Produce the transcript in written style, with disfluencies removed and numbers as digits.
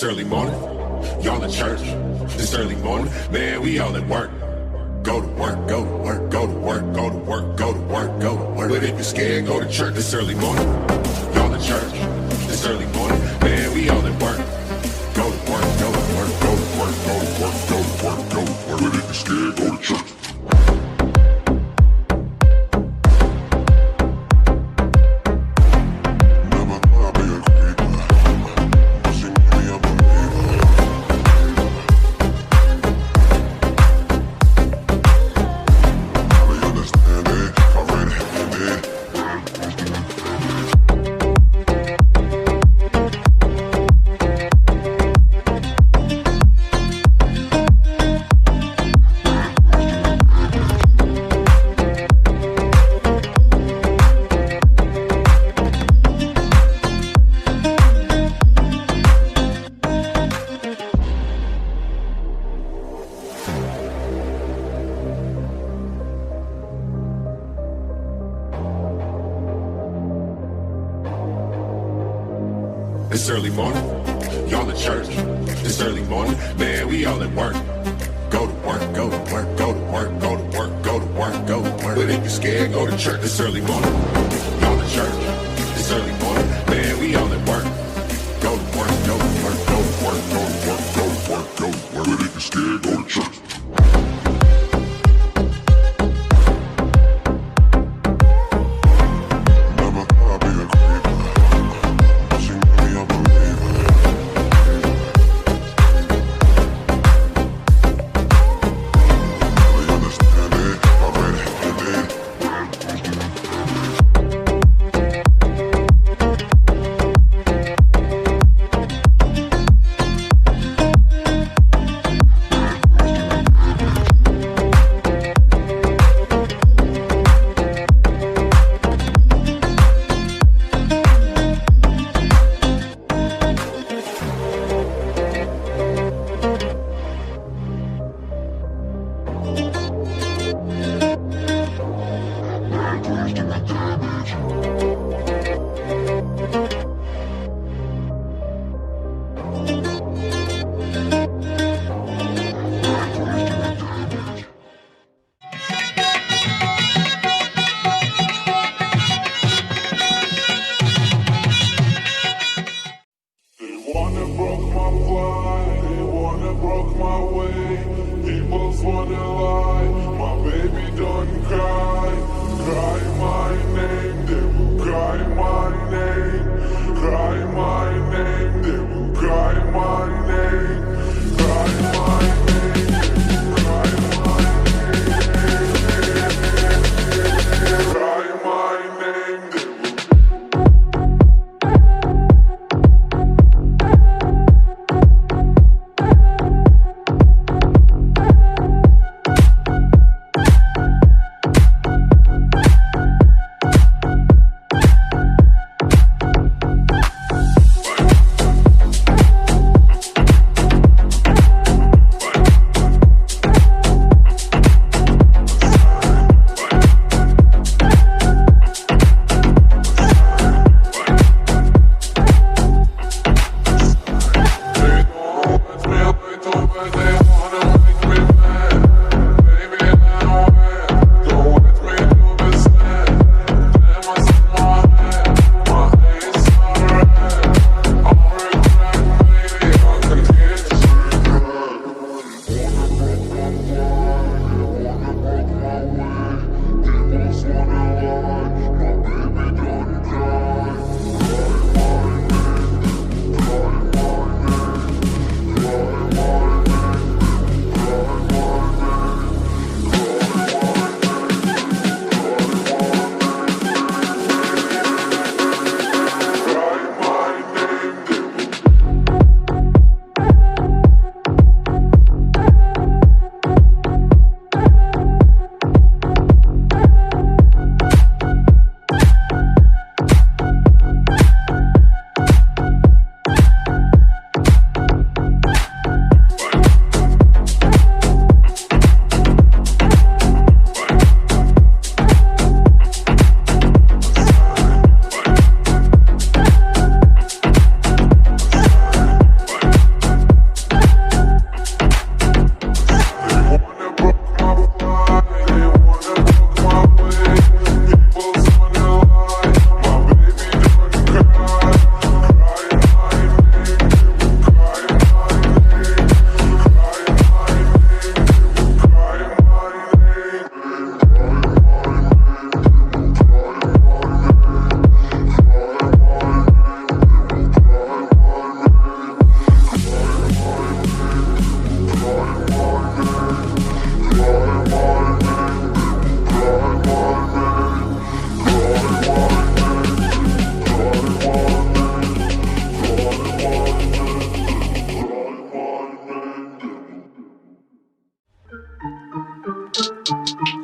This early morning, y'all in church. This early morning, man, we all at work. Go to work, go to work, go to work, go to work, go to work, go to work. But if you're scared, go to church. This early morning, y'all in church. This early morning, man, we all at work. Go to work, go to work, go to work, go to work, go to work, go to work. But if you're scared, go to church. This early morning, y'all in church. This early morning, man, we all at work. Go to work, go to work, go to work, go to work, go to work, go to work. But if you're scared, go to church. This early morning, y'all in church. This early morning, man, we all at work. Go to work, go to work, go to work, go to work, go to work, go to work. But if you're scared, go to church. Wanna lie, my baby don't cry, cry my name, they will work.